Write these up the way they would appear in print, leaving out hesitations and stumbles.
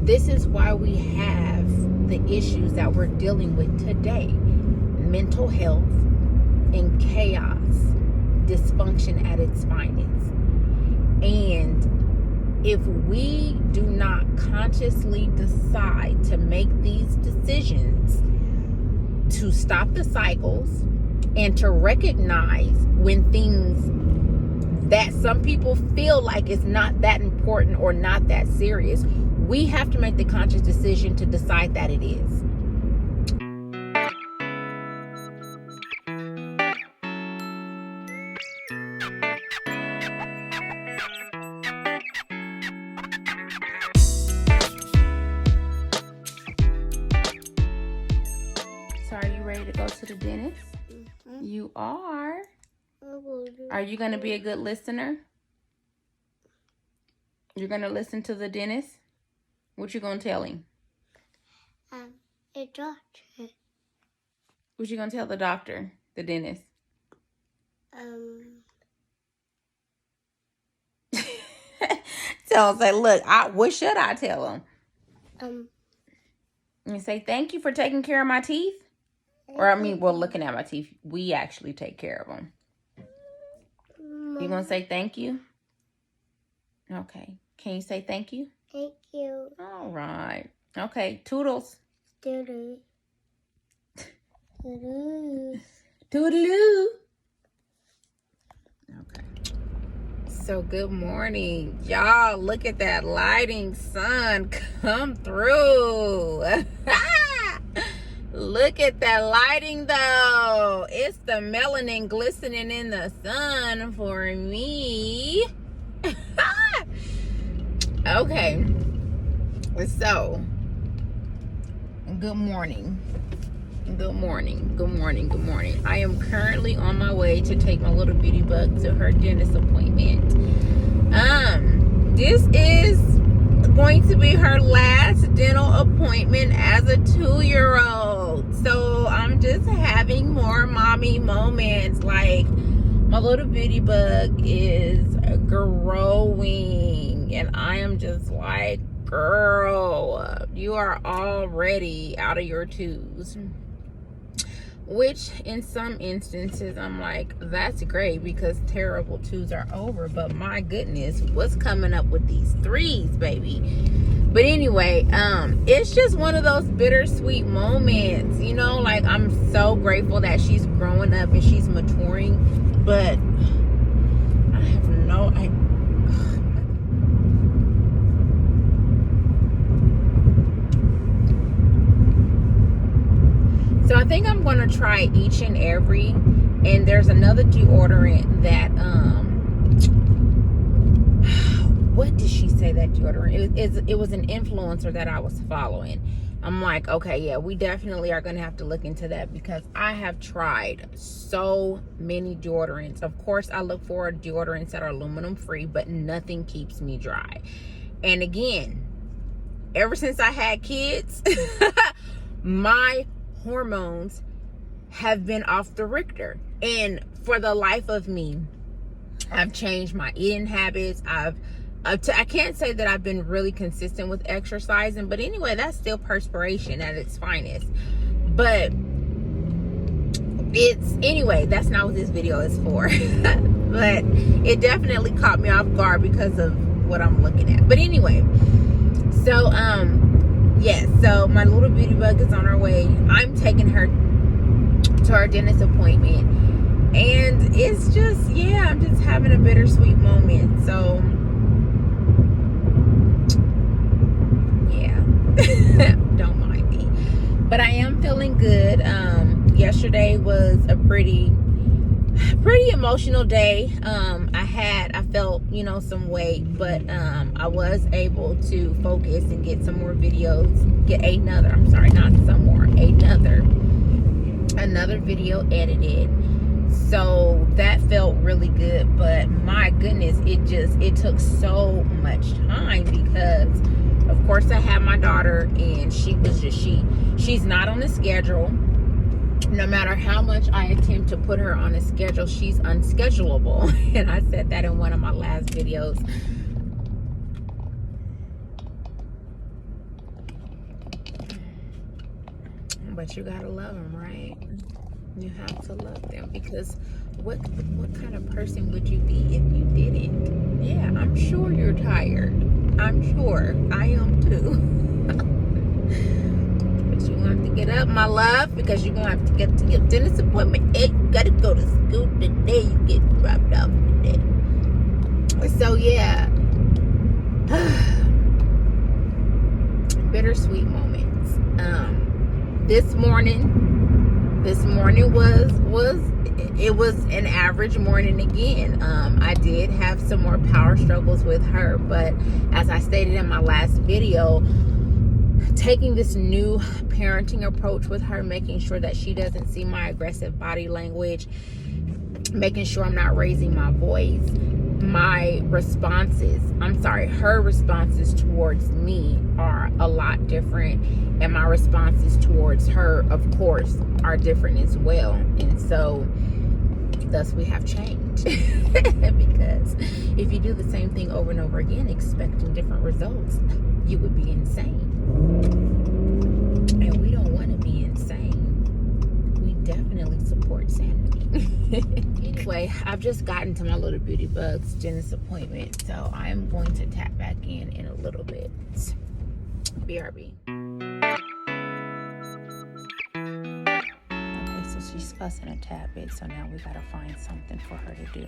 This is why we have the issues that we're dealing with today. Mental health and chaos, dysfunction at its finest. And if we do not consciously decide to make these decisions to stop the cycles and to recognize when things that some people feel like it's not that important or not that serious, we have to make the conscious decision to decide that it is. So are you ready to go to the dentist? Mm-hmm. You are. Are you going to be a good listener? You're going to listen to the dentist? What you going to tell him? The doctor. What you going to tell the doctor, the dentist? Tell him, say, look, what should I tell him? You say, thank you for taking care of my teeth? Or, looking at my teeth. We actually take care of them. You going to say thank you? Okay. Can you say thank you? Thank you. All right. Okay. Toodles. Toodles. Toodles. Toodaloo. Okay. So good morning. Y'all, look at that lighting, sun come through. Look at that lighting though. It's the melanin glistening in the sun for me. Okay. So, good morning. Good morning. Good morning. Good morning. I am currently on my way to take my little beauty bug to her dentist appointment. This is going to be her last dental appointment as a 2-year-old. So I'm just having more mommy moments. Like, my little beauty bug is growing, and I am just like, girl, you are already out of your twos. Which in some instances I'm like, that's great because terrible twos are over, but my goodness, what's coming up with these threes, baby? But anyway, it's just one of those bittersweet moments, you know, like I'm so grateful that she's growing up and she's maturing, but I have no idea. So I think I'm going to try each and every, and there's another deodorant that, what did she say that deodorant? It was an influencer that I was following. I'm like, okay, yeah, we definitely are going to have to look into that because I have tried so many deodorants. Of course, I look for deodorants that are aluminum free, but nothing keeps me dry. And again, ever since I had kids, my hormones have been off the Richter, and for the life of me, I've changed my eating habits. I can't say that I've been really consistent with exercising, but anyway, that's still perspiration at its finest. But anyway, that's not what this video is for. But it definitely caught me off guard because of what I'm looking at. But anyway, so yes, so my little beauty bug is on her way. I'm taking her to our dentist appointment, and it's just, yeah, I'm just having a bittersweet moment. So yeah. Don't mind me, but I am feeling good. Yesterday was a pretty emotional day. I felt, some weight, but I was able to focus and get some more videos, another video edited. So that felt really good, but my goodness, it took so much time because of course I have my daughter, and she's not on the schedule. No matter how much I attempt to put her on a schedule, she's unschedulable. And I said that in one of my last videos. But you gotta love them, right? You have to love them, because what kind of person would you be if you didn't? Yeah, I'm sure you're tired. I'm sure I am too. But you're gonna have to get up, my love, because you're gonna have to get to your dentist appointment. Hey, you gotta go to school today. You get dropped off today. So yeah. Bittersweet moments. This morning was an average morning again. I did have some more power struggles with her, but as I stated in my last video, taking this new parenting approach with her, making sure that she doesn't see my aggressive body language, making sure I'm not raising my voice, her responses towards me are a lot different, and my responses towards her, of course, are different as well. And so thus we have changed. Because if you do the same thing over and over again expecting different results, you would be insane. And we don't want to be insane. We definitely support sanity. Anyway, I've just gotten to my little beauty bugs dentist appointment, so I'm going to tap back in a little bit. BRB. Okay, so she's fussing a tad bit, so now we gotta find something for her to do.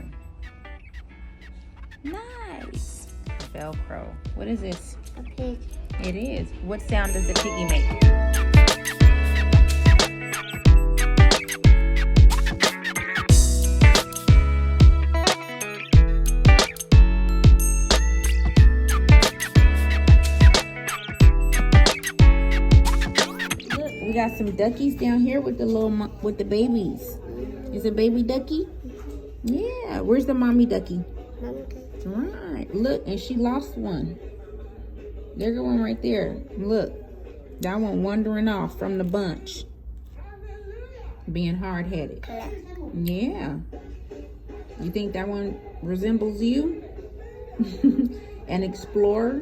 Nice. Velcro. What is this? A pig. It is. What sound does the piggy make? We got some duckies down here with the babies. Is a baby ducky? Yeah. Where's the mommy ducky? Right. Look, and she lost one. There's one right there. Look, that one wandering off from the bunch, being hard-headed. Yeah. You think that one resembles you? An explorer?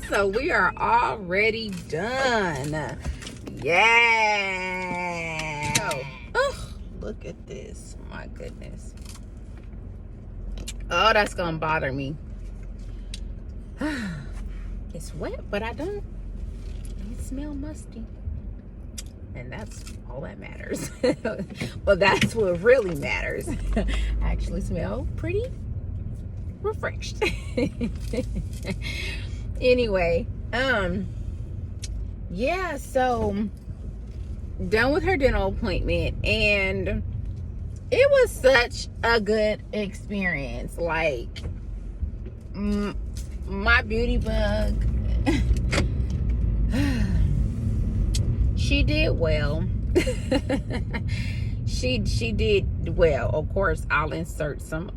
So we are already done. Yeah. Oh, look at this. My goodness. Oh, that's gonna bother me. It's wet, but I don't smell musty. And that's all that matters. But that's what really matters. I actually smell pretty refreshed. Anyway, yeah, so done with her dental appointment, and it was such a good experience. Like, my beauty bug, she did well. she did well. Of course, I'll insert some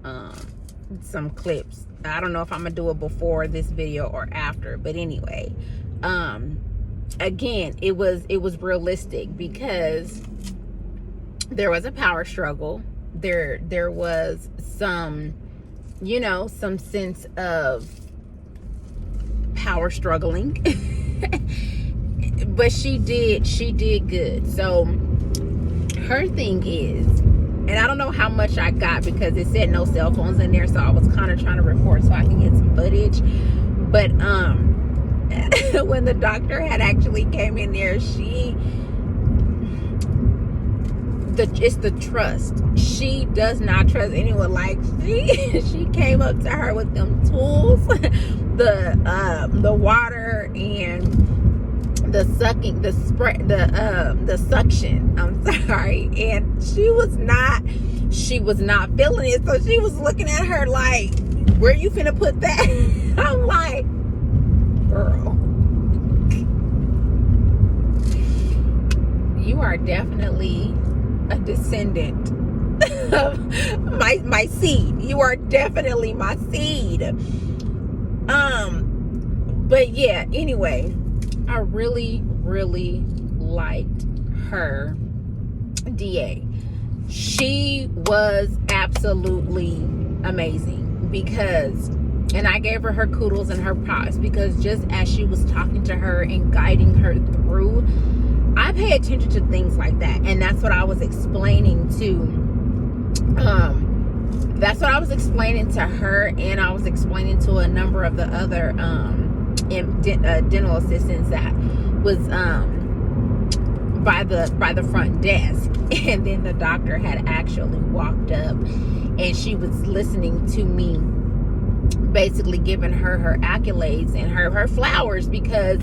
clips. I don't know if I'm gonna do it before this video or after, but anyway, again, it was realistic, because there was a power struggle. There was some, some sense of power struggling. But she did good. So her thing is, and I don't know how much I got, because it said no cell phones in there, so I was kind of trying to record so I can get some footage. But when the doctor had actually came in there, it's the trust. She does not trust anyone. Like, she came up to her with them tools, the water and the sucking, the suction. I'm sorry, and she was not feeling it. So she was looking at her like, "Where you finna put that?" I'm like, "Girl." descendant of my seed. You are definitely my seed. But yeah, anyway, I really liked her DA. She was absolutely amazing because, and I gave her kudos and her props, because just as she was talking to her and guiding her through, I pay attention to things like that. And that's what I was explaining to her, and I was explaining to a number of the other dental assistants that was by the front desk. And then the doctor had actually walked up, and she was listening to me, basically giving her accolades and her flowers, because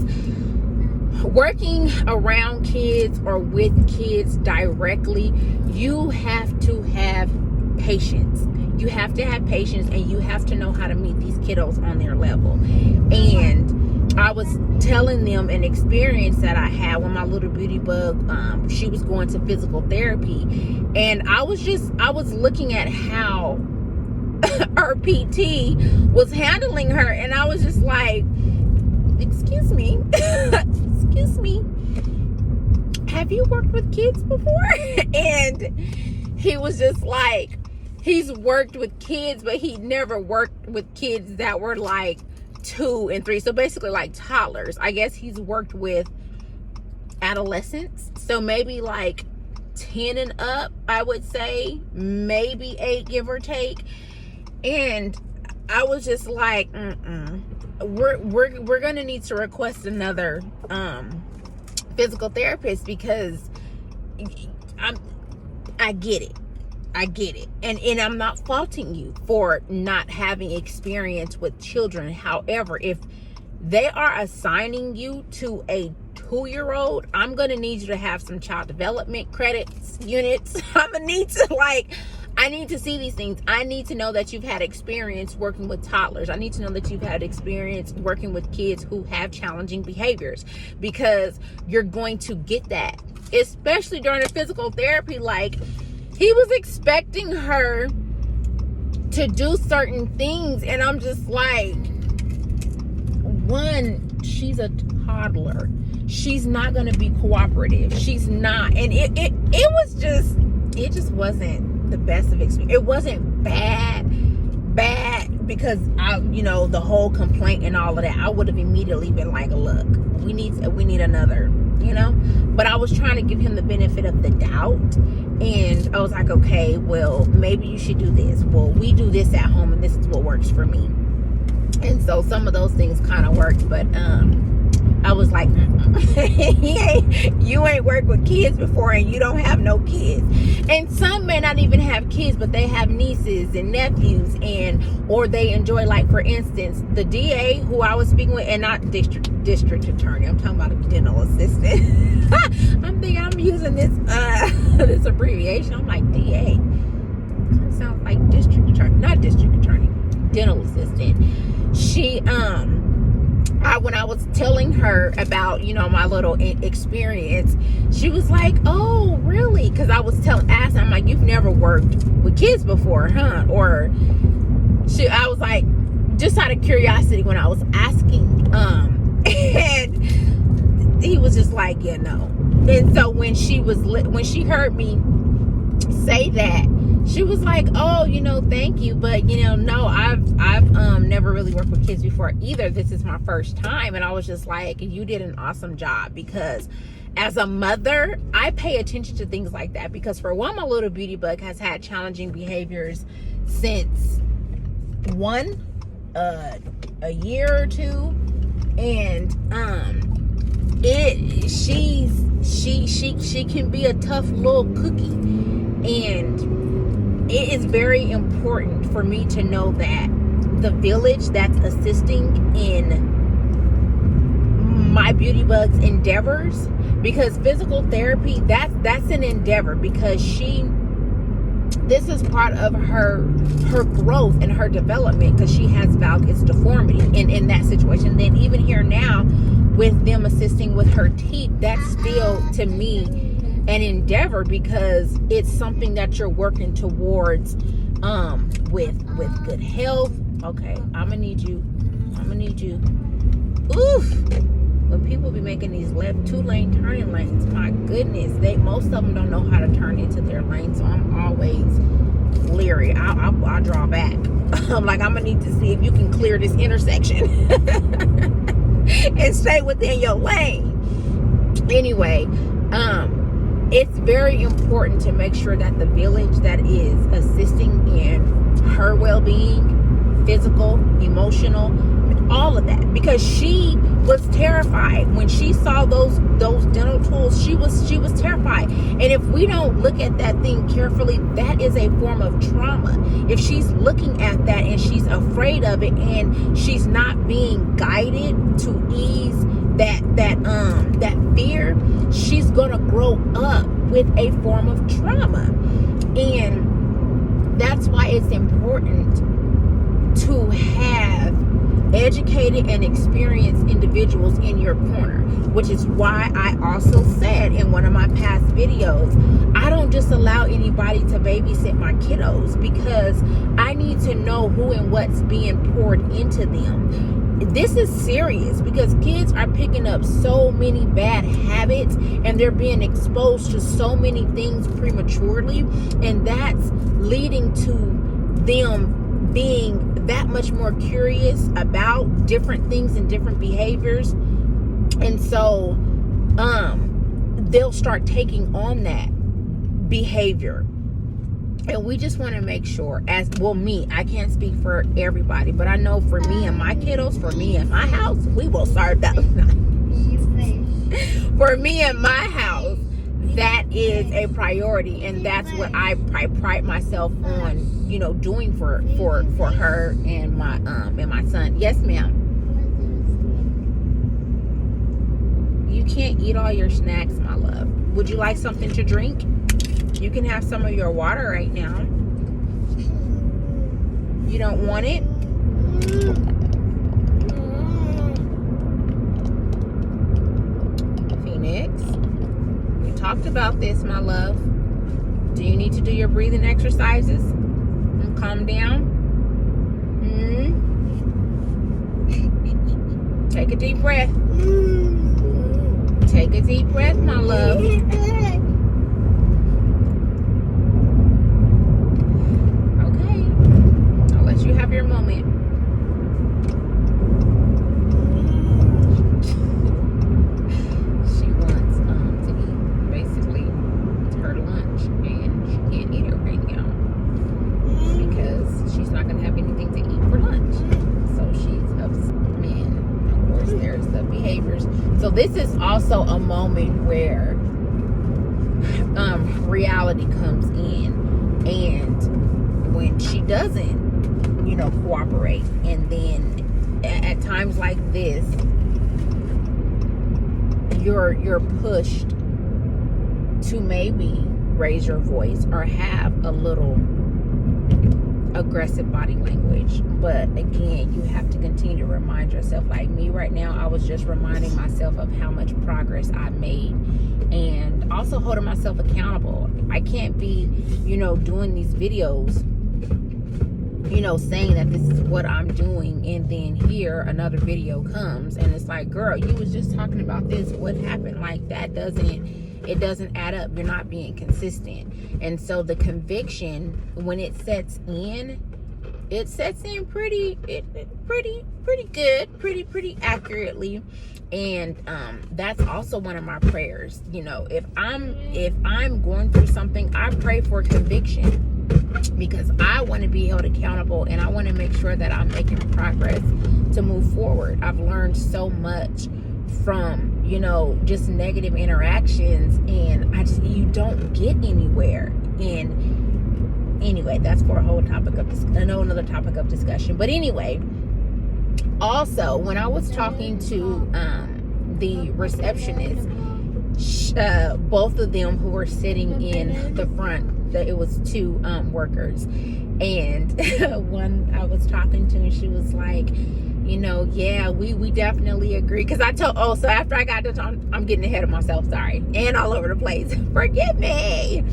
working around kids or with kids directly, you have to have patience. You have to have patience, and you have to know how to meet these kiddos on their level. And I was telling them an experience that I had when my little beauty bug, she was going to physical therapy, and I was looking at how her PT was handling her, and I was just like, excuse me, excuse me, have you worked with kids before? And he was just like, he's worked with kids, but he never worked with kids that were like 2 and 3. So basically like toddlers. I guess he's worked with adolescents. So maybe like 10 and up, I would say, maybe 8, give or take. And I was just like, we're gonna need to request another physical therapist, because I get it. And I'm not faulting you for not having experience with children. However, if they are assigning you to a 2-year-old, I'm going to need you to have some child development credits, units. I need to see these things. I need to know that you've had experience working with toddlers. I need to know that you've had experience working with kids who have challenging behaviors, because you're going to get that, especially during the physical therapy. Like, he was expecting her to do certain things, and I'm just like, one, she's a toddler. She's not going to be cooperative. She's not. And it just wasn't the best of experience. It wasn't bad because the whole complaint and all of that, I would have immediately been like, look, we need another, but I was trying to give him the benefit of the doubt. And I was like, okay, well, maybe you should do this. Well, we do this at home, and this is what works for me. And so some of those things kind of worked, but I was like, you ain't worked with kids before, and you don't have no kids. And some may not even have kids, but they have nieces and nephews, or they enjoy, like, for instance, the DA who I was speaking with, and not district attorney, I'm talking about a dental assistant. I'm thinking I'm using this this abbreviation. I'm like, DA. It sounds like district attorney, not district attorney, dental assistant. She when I was telling her about, my little experience, she was like, oh, really? Because I was asking, I'm like, you've never worked with kids before, huh? Or I was like, just out of curiosity when I was asking, and he was just like, yeah, no. And so when she heard me say that, she was like, oh, thank you, but no, I've never really worked with kids before either. This is my first time. And I was just like, you did an awesome job, because as a mother, I pay attention to things like that, because for one, my little beauty bug has had challenging behaviors since a year or two, and she can be a tough little cookie, and it is very important for me to know that the village that's assisting in my beauty bug's endeavors, because physical therapy, that's an endeavor, because this is part of her growth and her development, because she has valgus deformity in that situation. Then even here now with them assisting with her teeth, that's still, to me, an endeavor, because it's something that you're working towards with good health. Okay, I'm gonna need you. Oof. When people be making these left 2-lane turning lanes, my goodness, most of them don't know how to turn into their lane, so I'm always leery. I'll draw back. I'm like, I'm gonna need to see if you can clear this intersection and stay within your lane. Anyway, it's very important to make sure that the village that is assisting in her well-being, physical, emotional, all of that, because she was terrified when she saw those dental tools. She was terrified. And if we don't look at that thing carefully, that is a form of trauma. If she's looking at that and she's afraid of it, and she's not being guided to ease that fear, she's gonna grow up with a form of trauma. And that's why it's important to have educated and experienced individuals in your corner, which is why I also said in one of my past videos, I don't just allow anybody to babysit my kiddos, because I need to know who and what's being poured into them. This is serious, because kids are picking up so many bad habits, and they're being exposed to so many things prematurely, and that's leading to them being that much more curious about different things and different behaviors. And so they'll start taking on that behavior. And we just want to make sure, as well, me, I can't speak for everybody, but I know for me and my kiddos, for me and my house, we will serve that. For me and my house, that is a priority, and that's what I pride myself on, doing for her and my son. Yes, ma'am. You can't eat all your snacks, my love. Would you like something to drink? You can have some of your water right now. You don't want it? Phoenix, we talked about this, my love. Do you need to do your breathing exercises and calm down? Take a deep breath. Take a deep breath, my love. You have your moment. She wants to eat basically her lunch, and she can't eat it right now because she's not going to have anything to eat for lunch. So she's upset. And of course there's the behaviors. So this is also a moment where reality comes in, and when she doesn't cooperate, and then at times like this, you're pushed to maybe raise your voice or have a little aggressive body language. But again, you have to continue to remind yourself, like me right now, I was just reminding myself of how much progress I made, and also holding myself accountable. I can't be doing these videos saying that this is what I'm doing, and then here another video comes and it's like, girl, you was just talking about this, what happened? Like, that doesn't add up. You're not being consistent. And so the conviction, when it sets in pretty good, pretty accurately. And that's also one of my prayers. If I'm going through something, I pray for conviction, because I want to be held accountable, and I want to make sure that I'm making progress to move forward. I've learned so much from just negative interactions, and you don't get anywhere. And anyway, that's for a whole topic of another topic of discussion. But anyway, also when I was talking to the receptionist, both of them who were sitting in the front, it was two workers, and one I was talking to, and she was like, yeah, we definitely agree. Because so after I got to, I'm getting ahead of myself, sorry, and all over the place. Forgive me.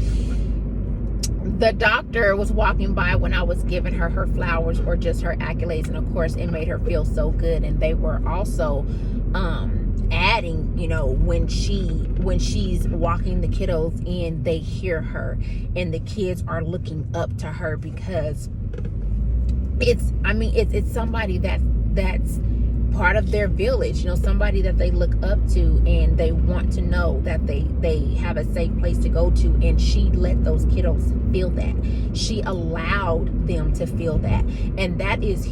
The doctor was walking by when I was giving her flowers or just her accolades, and of course it made her feel so good. And they were also adding, when she's walking the kiddos in, they hear her, and the kids are looking up to her, because it's somebody that's part of their village, somebody that they look up to, and they want to know that they have a safe place to go to. And she let those kiddos feel that. She allowed them to feel that. And that is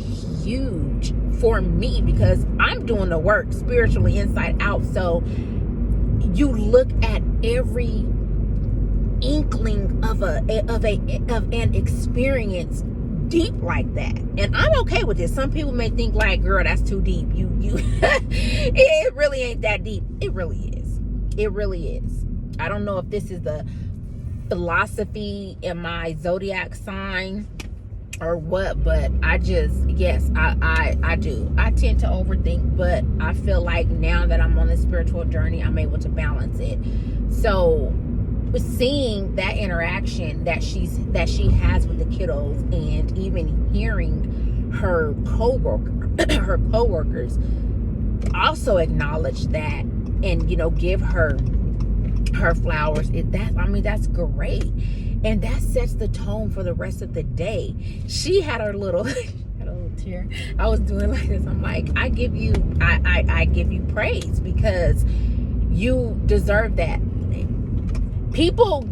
huge for me, because I'm doing the work spiritually inside out. So you look at every inkling of an experience deep like that, and I'm okay with this. Some people may think like, girl, that's too deep. You it really ain't that deep. It really is. I don't know if this is the philosophy in my zodiac sign or what, but I do. I tend to overthink, but I feel like now that I'm on this spiritual journey, I'm able to balance it. So seeing that interaction that she has with the kiddos, and even hearing her coworkers also acknowledge that, and give her flowers, that's great. And that sets the tone for the rest of the day. She had her little tear. I was doing like this. I'm like, I give you praise, because you deserve that. People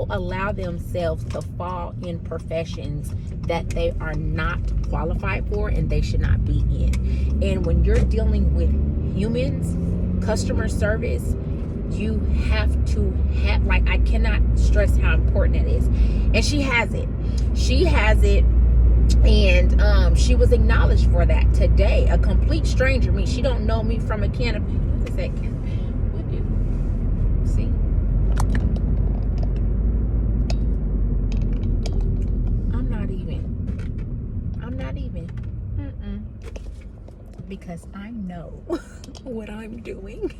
allow themselves to fall in professions that they are not qualified for and they should not be in. And when you're dealing with humans, customer service, you have to have, I cannot stress how important that is. And she has it. And she was acknowledged for that today. A complete stranger. She don't know me from a can of, what is that can? See? I'm not even. Because I know what I'm doing.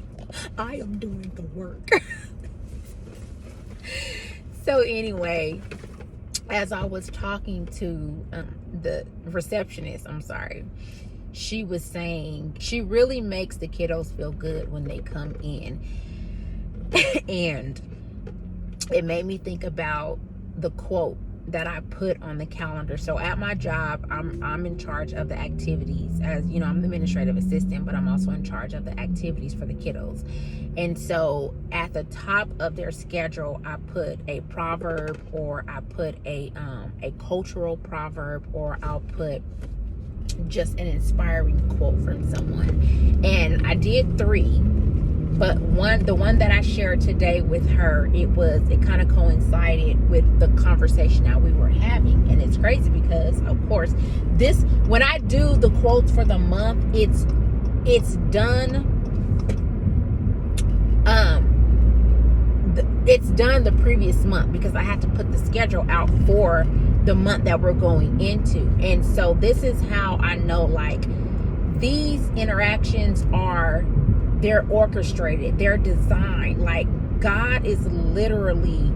I am doing the work. So anyway, as I was talking to the receptionist, she was saying she really makes the kiddos feel good when they come in. And it made me think about the quote that I put on the calendar. So at my job, I'm in charge of the activities. As you know, I'm the administrative assistant, but I'm also in charge of the activities for the kiddos. And so at the top of their schedule, I put a proverb, or I put a cultural proverb, or I'll put just an inspiring quote from someone. And I did 3. But the one that I shared today with her, it kind of coincided with the conversation that we were having. And it's crazy because, of course, when I do the quotes for the month, it's done. It's done the previous month, because I had to put the schedule out for the month that we're going into. And so this is how I know, these interactions they're orchestrated, they're designed. God is literally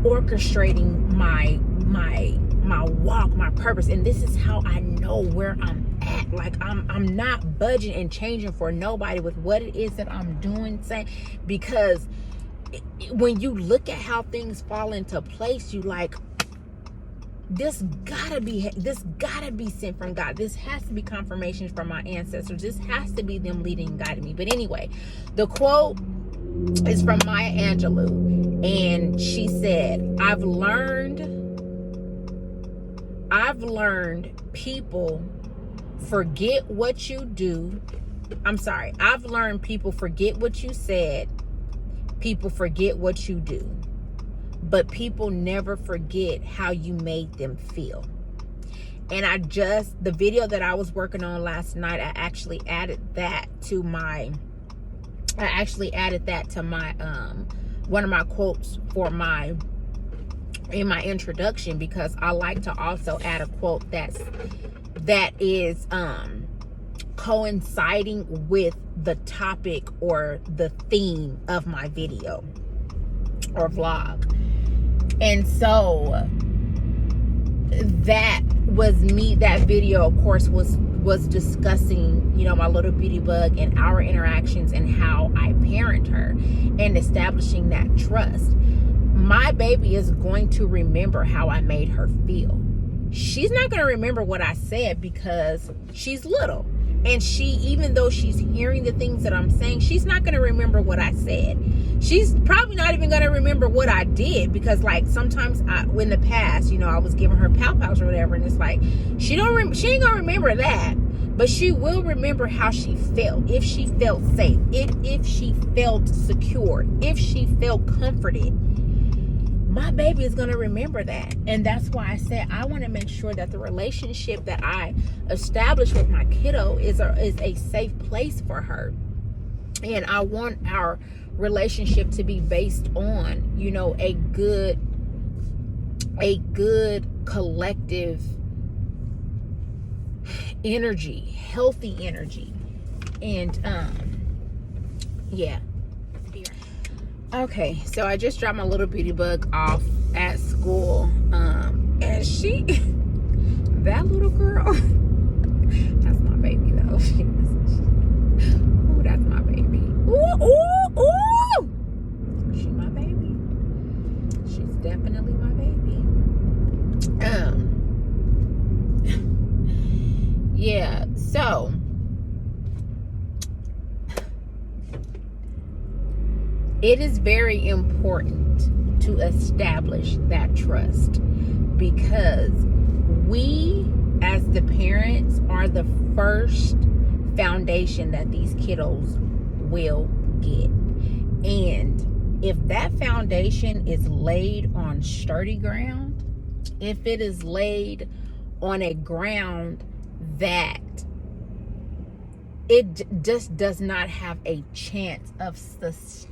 orchestrating my walk, my purpose. And this is how I know where I'm at. I'm not budging and changing for nobody with what it is that I'm doing, because when you look at how things fall into place, you this gotta be sent from God. This has to be confirmation from my ancestors. This has to be them leading and guiding me. But anyway, the quote is from Maya Angelou, and she said, I've learned people forget what you do. I've learned people forget what you said. People forget what you do. But people never forget how you made them feel. And the video that I was working on last night, I actually added that to my one of my quotes in my introduction, because I like to also add a quote that's that is coinciding with the topic or the theme of my video or vlog. And so that was me. That video, of course, was discussing, you know, my little beauty bug and our interactions and how I parent her and establishing that trust. My baby is going to remember how I made her feel. She's not going to remember what I said because she's little. And she, even though she's hearing the things that I'm saying, she's not going to remember what I said. She's probably not even going to remember what I did, because like sometimes in the past, you know, I was giving her pow-pows or whatever, and it's like she ain't going to remember that, but she will remember how she felt, if she felt safe, if she felt secure, if she felt comforted. My baby is going to remember that. And that's why I said I want to make sure that the relationship that I establish with my kiddo is a safe place for her. And I want our relationship to be based on, you know, a good collective energy, healthy energy. And yeah. Okay, so I just dropped my little beauty bug off at school, and she, that little girl, that's my baby though. Ooh, that's my baby. Ooh, ooh, ooh. She my baby. She's definitely my baby. Yeah. So. It is very important to establish that trust, because we as the parents are the first foundation that these kiddos will get. And if that foundation is laid on sturdy ground, if it is laid on a ground that it just does not have a chance of sustaining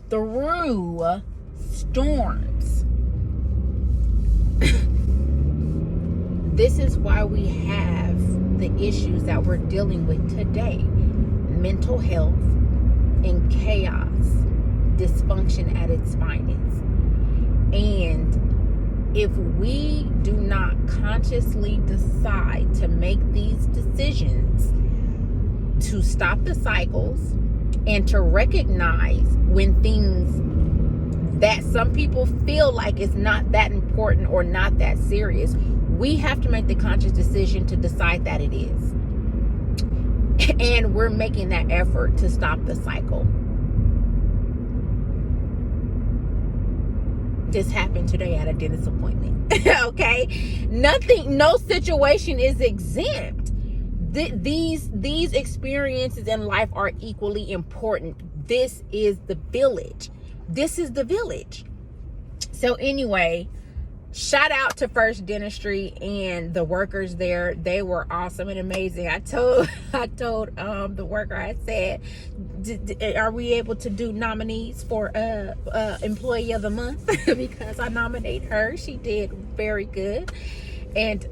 through storms. This is why we have the issues that we're dealing with today: mental health and chaos, dysfunction at its finest. And if we do not consciously decide to make these decisions to stop the cycles and to recognize when things that some people feel like it's not that important or not that serious, we have to make the conscious decision to decide that it is. And we're making that effort to stop the cycle. This happened today at a dentist appointment. Okay, no situation is exempt. These experiences in life are equally important. This is the village. So anyway, shout out to First Dentistry and the workers there. They were awesome and amazing. I told the worker, I said, are we able to do nominees for employee of the month? Because I nominate her. She did very good. And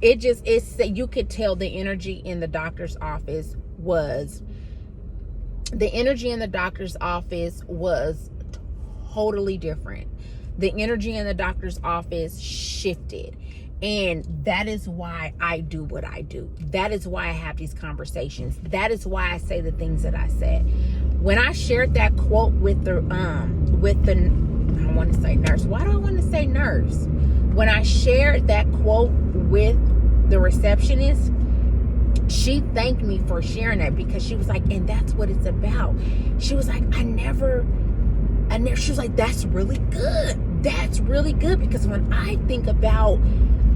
you could tell the energy in the doctor's office was totally different. The energy in the doctor's office shifted. And that is why I do what I do. That is why I have these conversations. That is why I say the things that I said. When I shared that quote with the I want to say nurse. Why do I want to say nurse? When I shared that quote with the receptionist, she thanked me for sharing that, because she was like, and that's what it's about. She was like, she was like, that's really good. That's really good, because when I think about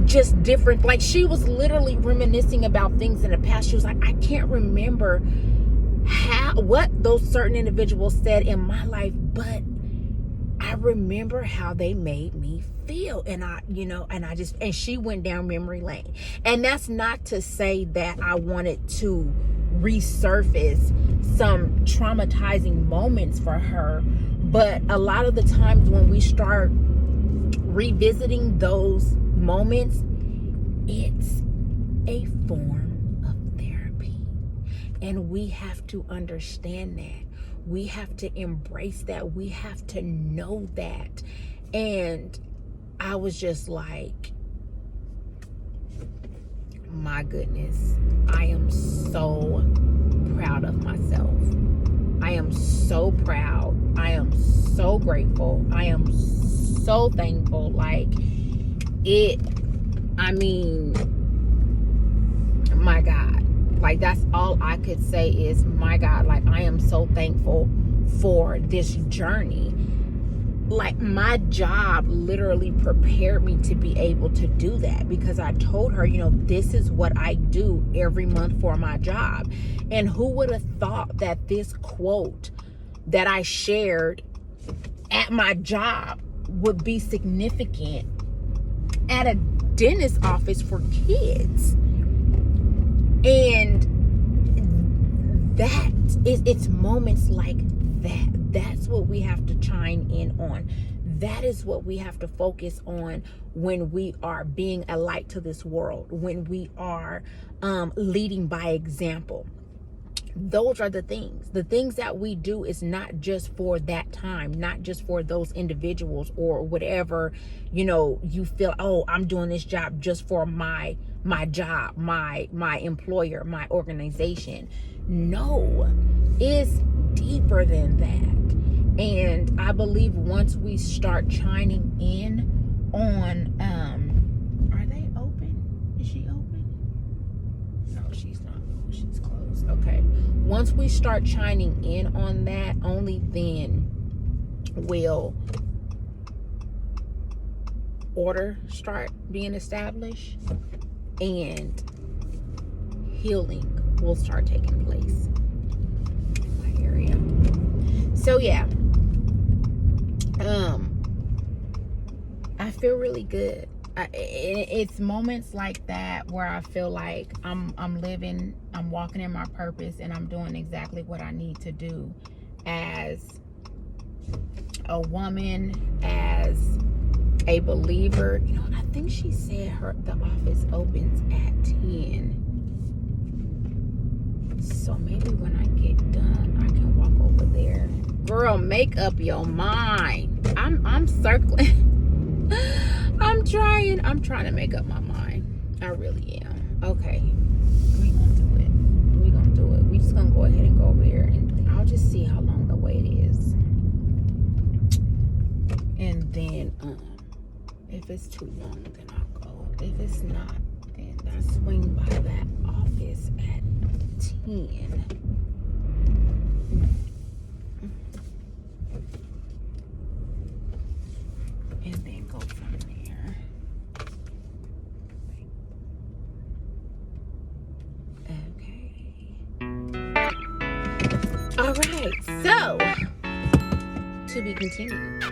just different, like, she was literally reminiscing about things in the past. She was like, I can't remember what those certain individuals said in my life, but I remember how they made me feel. And and she went down memory lane. And that's not to say that I wanted to resurface some traumatizing moments for her, but a lot of the times when we start revisiting those moments, It's a form of therapy. And we have to understand that. We have to embrace that. We have to know that. And I was just like, my goodness, I am so proud of myself. I am so proud. I am so grateful. I am so thankful. Like, I mean, my God. Like, that's all I could say is, my God. Like, I am so thankful for this journey. Like, my job literally prepared me to be able to do that, because I told her, this is what I do every month for my job. And who would have thought that this quote that I shared at my job would be significant at a dentist office for kids? And it's moments like that. That's what we have to chime in on. That is what we have to focus on when we are being a light to this world, when we are leading by example. Those are the things that we do is not just for that time, not just for those individuals or whatever, you feel, oh, I'm doing this job just for my job, my employer, my organization. No, it's deeper than that. And I believe once we start chiming in on, are they open? Is she open? No, she's not. She's closed. Okay. Once we start chiming in on that, only then will order start being established and healing will start taking place in my area. So yeah, I feel really good. It's moments like that where I feel like I'm walking in my purpose, and I'm doing exactly what I need to do as a woman, as a believer. I think she said the office opens at 10. So maybe when I get done, I can walk over there. Girl, make up your mind. I'm circling. I'm trying to make up my mind. I really am. Okay. We gonna do it. We just gonna go ahead and go over here, and I'll just see how long the wait is. And then if it's too long, then I'll go. If it's not, then I swing by that office at 10. And then go from there. Okay. All right. So, to be continued.